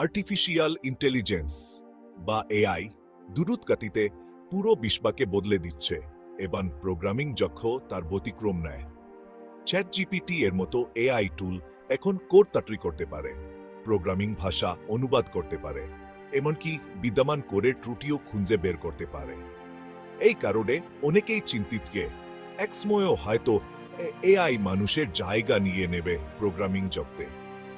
Artificial intelligence বা AI দ্রুত গতিতে পুরো বিশ্বকে বদলে দিচ্ছে এবং প্রোগ্রামিং যক্ষ তার ব্যতিক্রম নেয়। চ্যাট জিপিটি এর মতো এআই টুল এখন কোড তৈরি করতে পারে, প্রোগ্রামিং ভাষা অনুবাদ করতে পারে, এমনকি বিদ্যমান কোডের ত্রুটিও খুঁজে বের করতে পারে। এই কারণে অনেকেই চিন্তিত যে এক সময়ও হয়তো এআই মানুষের জায়গা নিয়ে নেবে প্রোগ্রামিং জগতে।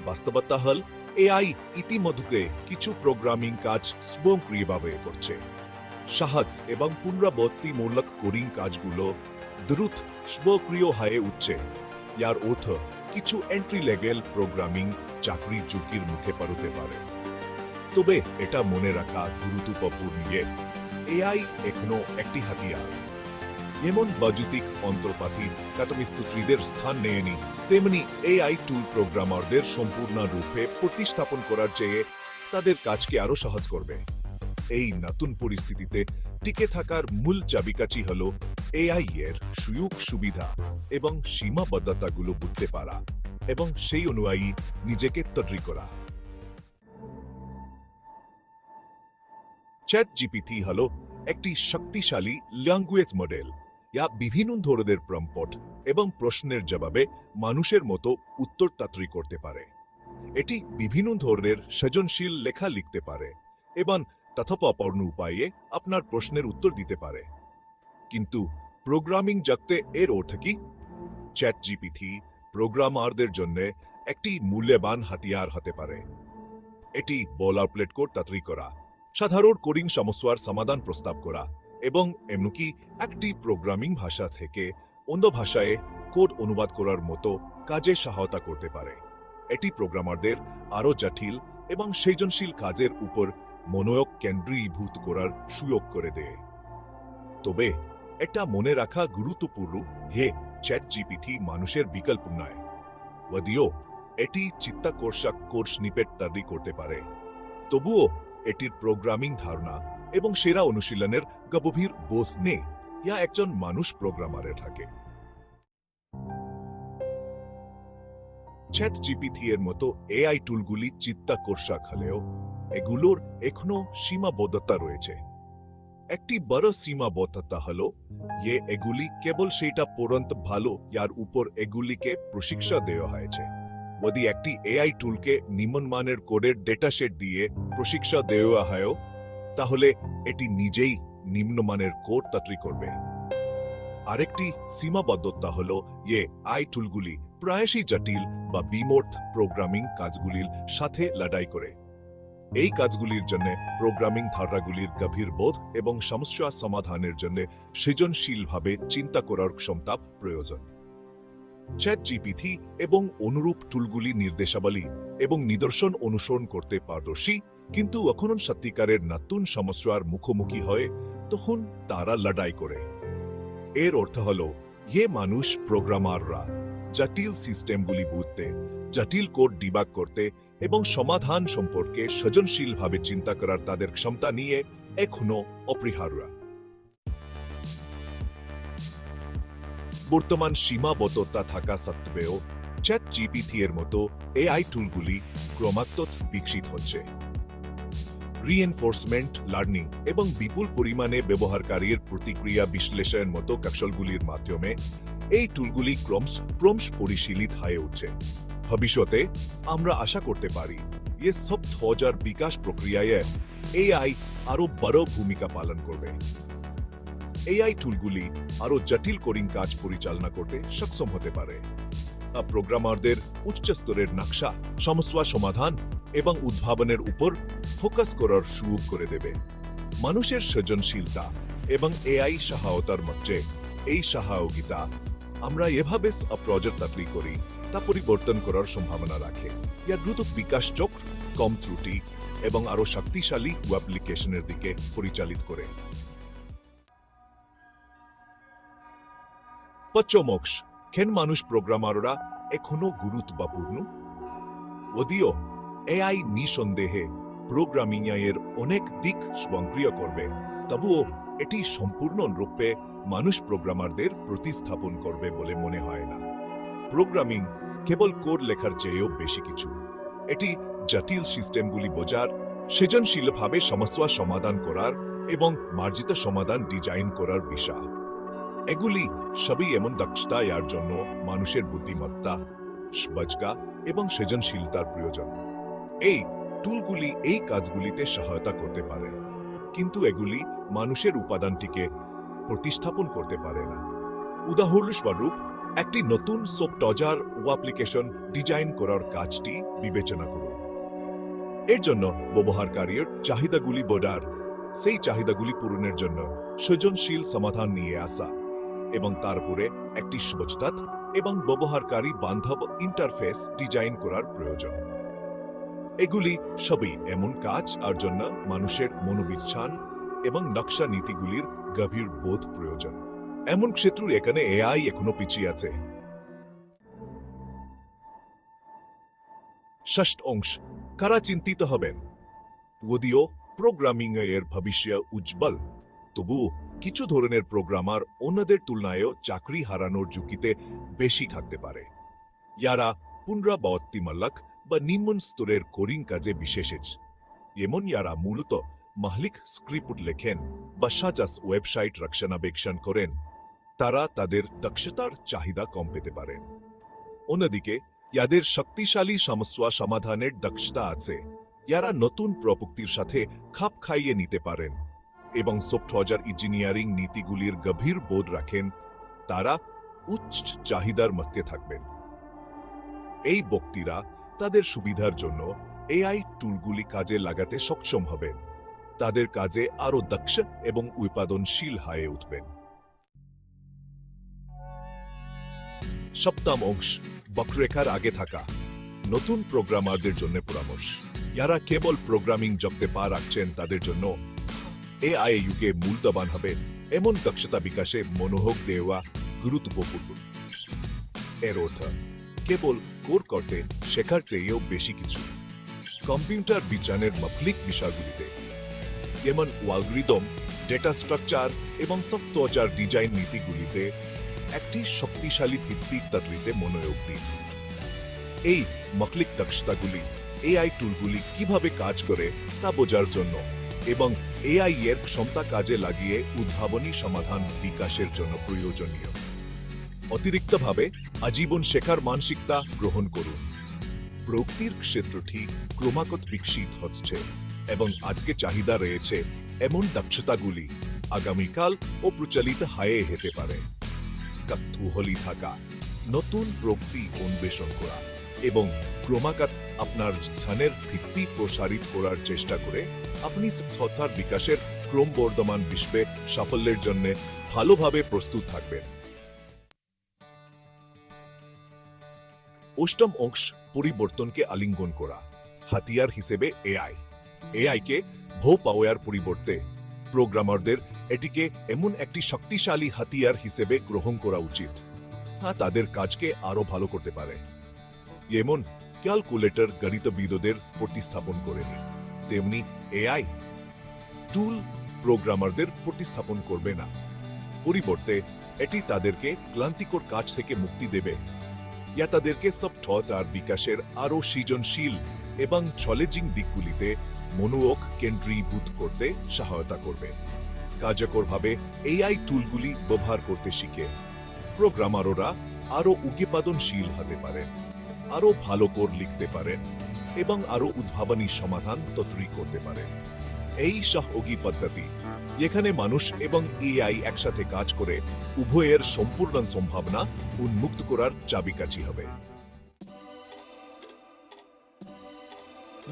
বাস্তবতা হল এআই ইতিমধ্যে কিছু প্রোগ্রামিং কাজ স্বয়ংক্রিয়ভাবে করছে। সহজ এবং পুনরাবৃত্তিমূলক কোডিং কাজগুলো দ্রুত স্বয়ংক্রিয় হয়ে উঠছে। ইয়ার অর্থ কিছু এন্ট্রি লেভেল প্রোগ্রামিং চাকরি ঝুঁকির মুখে পড়তে পারে। তবে এটা মনে রাখা গুরুত্বপূর্ণ যে এআই এখনো একটি হাতিয়ার। যেমন বৈদ্যুতিক যন্ত্রপাতি কাঠমিস্ত্রিদের স্থান নেয়নি, তেমনি এআই টুল প্রোগ্রামারদের সম্পূর্ণরূপে প্রতিস্থাপন করার চেয়ে তাদের কাজকে আরো সহজ করবে। এই নতুন পরিস্থিতিতে টিকে থাকার মূল চাবিকাঠি হল এআই এর সুযোগ সুবিধা এবং সীমাবদ্ধতাগুলো বুঝতে পারা এবং সেই অনুযায়ী নিজেকে তৈরি করা। চ্যাট জিপিটি হল একটি শক্তিশালী ল্যাঙ্গুয়েজ মডেল, যা বিভিন্ন ধরনের প্রম্পট এবং প্রশ্নের জবাবে মানুষের মতো উত্তর তৈরি করতে পারে। এটি বিভিন্ন ধরনের সৃজনশীল লেখা লিখতে পারে এবং তথ্যপূর্ণ উপায়ে আপনার প্রশ্নের উত্তর দিতে পারে। কিন্তু প্রোগ্রামিং জগতে এর অর্থ কি? চ্যাট জিপিটি প্রোগ্রামারদের জন্য একটি মূল্যবান হাতিয়ার হতে পারে। এটি বোলারপ্লেট কোড তৈরি করা, সাধারণ কোডিং সমস্যার সমাধান প্রস্তাব করা এবং এমনকি একটি প্রোগ্রামিং ভাষা থেকে অন্য ভাষায় কোড অনুবাদ করার মতো কাজে সহায়তা করতে পারে। এটি প্রোগ্রামারদের আরও জটিল এবং সৃজনশীল কাজের উপর মনোযোগ কেন্দ্রীভূত করার সুযোগ করে দেয়। তবে এটা মনে রাখা গুরুত্বপূর্ণ যে চ্যাট জিপিটি মানুষের বিকল্প নয়। যদিও এটি চিত্তাকর্ষক কোড স্নিপেট তৈরি করতে পারে, তবুও এটির প্রোগ্রামিং ধারণা এবং সেরা অনুশীলনের গভীর বোধ নেই, যা একজন মানুষ প্রোগ্রামারে থাকে। চ্যাট জিপিটি এর মতো এআই টুলগুলি চিত্তাকর্ষক হলেও এগুলোর এখনো সীমাবদ্ধতা রয়েছে। একটি বড় সীমাবদ্ধতা হল যে এগুলি কেবল সেটা পর্যন্ত ভালো যার উপর এগুলিকে প্রশিক্ষণ দেওয়া হয়েছে। যদি একটি এআই টুলকে নিম্নমানের কোডের ডেটা সেট দিয়ে প্রশিক্ষণ দেওয়া হয়, তাহলে এটি নিজেই নিম্নমানের কোড তৈরি করবে। আরেকটি সীমাবদ্ধতা হল যে এআই টুলগুলি প্রায়শই জটিল বা বিমূর্ত প্রোগ্রামিং কাজগুলির সাথে লড়াই করে। এই কাজগুলির জন্য প্রোগ্রামিং ধারণাগুলির গভীর বোধ এবং সমস্যা সমাধানের জন্য সৃজনশীলভাবে চিন্তা করার ক্ষমতা প্রয়োজন। চ্যাট জিপিটি এবং অনুরূপ টুলগুলি নির্দেশাবলী এবং নিদর্শন অনুসরণ করতে পারদর্শী, কিন্তু যখন সত্যিকারের নতুন সমস্যার মুখোমুখি হয় তখন তারা লড়াই করে। এর অর্থ হল যে মানুষ প্রোগ্রামাররা জটিল সিস্টেমগুলি বুঝতে, জটিল কোড ডিবাগ করতে এবং সমাধান সম্পর্কে সৃজনশীলভাবে চিন্তা করার তাদের ক্ষমতা নিয়ে এখনো অপরিহার্য। বর্তমান সীমাবদ্ধতা থাকা সত্ত্বেও চ্যাট জিপিটি এর মতো এআই টুলগুলি ক্রমাগত বিকশিত হচ্ছে। রিএনফোর্সমেন্ট লার্নিং এবং বিপুল পরিমাণে ব্যবহারকারীর প্রতিক্রিয়া বিশ্লেষণের মতো কৌশলগুলির মাধ্যমে এই টুলগুলি ক্রমশ পরিশীলিত হয়ে উঠছে। ভবিষ্যতে আমরা আশা করতে পারি যে সফটওয়্যার বিকাশ প্রক্রিয়ায় এআই আরো বড় ভূমিকা পালন করবে। এআই টুলগুলি আরো জটিল কোডিং কাজ পরিচালনা করতে সক্ষম হতে পারে। প্রোগ্রামারদের উচ্চ স্তরের নকশা, সমস্যা সমাধান এবং উদ্ভাবনের উপর ফোকাস করার সুযোগ করে দেবে। মানুষের সৃজনশীলতা এবং এআই সহায়তার মধ্যে এই সহায়িতা আমরা এভাবে প্রজেক্ট তৈরি করি তা পরিবর্তন করার সম্ভাবনা রাখে, যা দ্রুত বিকাশ চক্র, কম ত্রুটি এবং আরো শক্তিশালী অ্যাপ্লিকেশনের দিকে পরিচালিত করে। পশ্চিমবঙ্গ কেন মানুষ প্রোগ্রামাররা এখনো গুরুত্বপূর্ণ? যদিও এআই নিঃসন্দেহে প্রোগ্রামিং এর অনেক দিক স্বয়ংক্রিয় করবে, তবুও এটি সম্পূর্ণরূপে মানুষ প্রোগ্রামারদের প্রতিস্থাপন করবে বলে মনে হয় না। প্রোগ্রামিং কেবল কোড লেখার চেয়েও বেশি কিছু। এটি জটিল সিস্টেমগুলি বোঝার, সৃজনশীলভাবে সমস্যা সমাধান করার এবং মার্জিত সমাধান ডিজাইন করার বিষয়। এগুলি সবই এমন দক্ষতা এর জন্য মানুষের বুদ্ধিমত্তা, সবজতা এবং সৃজনশীলতার প্রয়োজন। এই টুলগুলি এই কাজগুলিতে সহায়তা করতে পারে, কিন্তু এগুলি মানুষের উপাদানটিকে প্রতিস্থাপন করতে পারে না। উদাহরণস্বরূপ, একটি নতুন সফটওয়্যার ও অ্যাপ্লিকেশন ডিজাইন করার কাজটি বিবেচনা করুন। এর জন্য ব্যবহারকারীর চাহিদাগুলি বোঝার, সেই চাহিদাগুলি পূরণের জন্য সৃজনশীল সমাধান নিয়ে আসা এবং তারপরে একটি সহজতা এবং ব্যবহারকারী বান্ধব ইন্টারফেস ডিজাইন করার প্রয়োজন। এগুলি সবই এমন কাজ আর জন্য মানুষের মনোবিজ্ঞান এবং নকশা নীতিগুলির গভীর বোধ প্রয়োজন। এমন ক্ষেত্র এখানে এআই এখনো পিছিয়ে আছে। ষষ্ঠ অংশ, কারা চিন্তিত হবেন? যদিও প্রোগ্রামিং এর ভবিষ্য উজ্জ্বল, তবু কিছু ধরনের প্রোগ্রামার অন্যদের তুলনায় চাকরি হারানোর ঝুঁকিতে বেশি থাকতে পারে। যারা পুনরাবৃত্তিমূলক বা নিম্ন স্তরের কোডিং কাজে বিশেষজ্ঞ, যেমন যারা মূলত মৌলিক স্ক্রিপ্ট লেখেন বা সহজ ওয়েবসাইট রক্ষণাবেক্ষণ করেন, তারা তাদের দক্ষতার চাহিদা কম পেতে পারেন। অন্যদিকে যাদের শক্তিশালী সমস্যা সমাধানের দক্ষতা আছে, যারা নতুন প্রযুক্তির সাথে খাপ খাইয়ে নিতে পারেন এবং সফটওয়্যার ইঞ্জিনিয়ারিং নীতিগুলির গভীর বোধ রাখেন, তারা উচ্চ চাহিদার মধ্যে থাকবেন। এই ব্যক্তিরা তাদের সুবিধার জন্য এআই টুলগুলি কাজে লাগাতে সক্ষম হবেন, তাদের কাজে আরও দক্ষ এবং উৎপাদনশীল হয়ে উঠবেন। সপ্তম অংশ, বক্ররেখার আগে থাকা নতুন প্রোগ্রামারদের জন্য পরামর্শ। যারা কেবল প্রোগ্রামিং জগতে পা রাখছেন, তাদের জন্য এআই যুগে মূল্যবান হবে এমন দক্ষতা বিকাশে মনোযোগ দেওয়া গুরুত্বপূর্ণ। এর অর্থ কেবল কোড করতে শেখার চেয়েও বেশি কিছু। কম্পিউটার বিজ্ঞানের মৌলিক বিষয়গুলিতে, যেমন অ্যালগরিদম, ডেটা স্ট্রাকচার এবং সফটওয়্যার ডিজাইন নীতিগুলিতে একটি শক্তিশালী ভিত্তিক তৈরিতে মনোযোগ দিন। এই মৌলিক দক্ষতাগুলি এআই টুলগুলি কিভাবে কাজ করে তা বোঝার জন্য এবং এআই এর ক্ষমতা কাজে লাগিয়ে উদ্ভাবনী সমাধান বিকাশের জন্য প্রয়োজনীয়। অতিরিক্তভাবে আজীবন শেখার মানসিকতা গ্রহণ করুন। প্রযুক্তির ক্ষেত্রটি ক্রমাগত বিকশিত হচ্ছে এবং আজকে চাহিদা রয়েছে এমন দক্ষতাগুলি আগামীকাল ও প্রচলিত হয়ে যেতে পারে। কৌতূহলী থাকা, নতুন প্রযুক্তি অন্বেষণ করা এবং ক্রমাগত আপনার জ্ঞানের ভিত্তি প্রসারিত করার চেষ্টা করে আপনি সফটওয়্যার বিকাশের ক্রমবর্ধমান বিশ্বে সাফল্যের জন্য ভালোভাবে প্রস্তুত থাকবেন। অষ্টম অংশ, পরিবর্তনকে আলিঙ্গন করা হাতিয়ার হিসেবে এআই। এআইকে ভয় পাওয়ার পরিবর্তে প্রোগ্রামারদের এটিকে এমন একটি শক্তিশালী হাতিয়ার হিসেবে গ্রহণ করা উচিত, তাদের কাজকে আরো ভালো করতে পারে। যেমন ক্যালকুলেটর গণিতবিদদের প্রতিস্থাপন করেনি, তেমনি এআই টুল প্রোগ্রামারদের প্রতিস্থাপন করবে না। পরিবর্তে এটি তাদেরকে ক্লান্তিকর কাজ থেকে মুক্তি দেবে, যা তাদেরকে সফটওয়্যার বিকাশের আরো সৃজনশীল এবং চ্যালেঞ্জিং দিকগুলিতে মনোযোগ কেন্দ্রীভূত করতে সহায়তা করবে। কার্যকরভাবে এআই টুলগুলি ব্যবহার করতে শিখে প্রোগ্রামাররা আরো উৎপাদনশীল হতে পারে, আরো ভালো কোড লিখতে পারেন এবং আরো উদ্ভাবনী সমাধান তৈরি করতে পারে। এই সহযোগী পদ্ধতি, যেখানে মানুষ এবং এআই একসাথে কাজ করে, উভয়ের সম্পূর্ণ সম্ভাবনা উন্মুক্ত করার চাবিকাঠি হবে।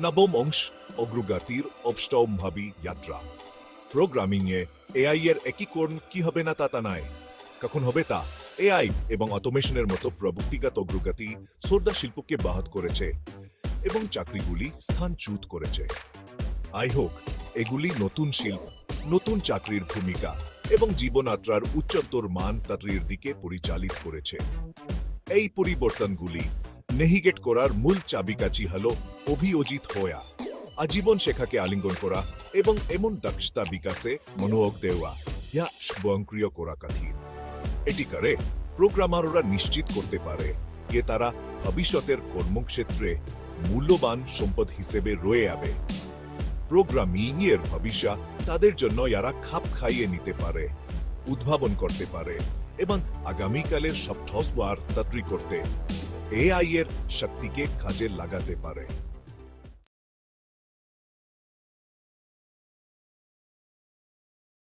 নবম অংশ, অগ্রগতির অষ্টমভাবী যাত্রা। প্রোগ্রামিং এ এআই এর একীকরণ কি হবে না তা নয়, কখন হবে তা। এআই এবং অটোমেশনের মতো প্রযুক্তিগত অগ্রগতি শ্রদ্ধা শিল্পকে ব্যাহত করেছে এবং চাকরিগুলি স্থানচ্যুত করেছে। হোক এগুলি নতুন শিল্প, নতুন চাকরির ভূমিকা এবং জীবনযাত্রার উচ্চতর মান তৈরির দিকে পরিচালিত করেছে। এই পরিবর্তনগুলি নেভিগেট করার মূল চাবিকাঠি হল অভিযোজিত হওয়া, আজীবন শেখাকে আলিঙ্গন করা এবং এমন দক্ষতা বিকাশে মনোযোগ দেওয়া, যা স্বয়ংক্রিয় করা কঠিন। এটি করে প্রোগ্রামাররা নিশ্চিত করতে পারে যে তারা ভবিষ্যতের কর্মক্ষেত্রে মূল্যবান সম্পদ হিসেবে রয়ে যাবে। প্রোগ্রামিং এর ভবিষ্যৎ তাদের জন্য যারা খাপ খাইয়ে নিতে পারে, উদ্ভাবন করতে পারে এবং আগামীকালের সব ঠসবার তৈরি করতে এআই এর শক্তিকে কাজে লাগাতে পারে।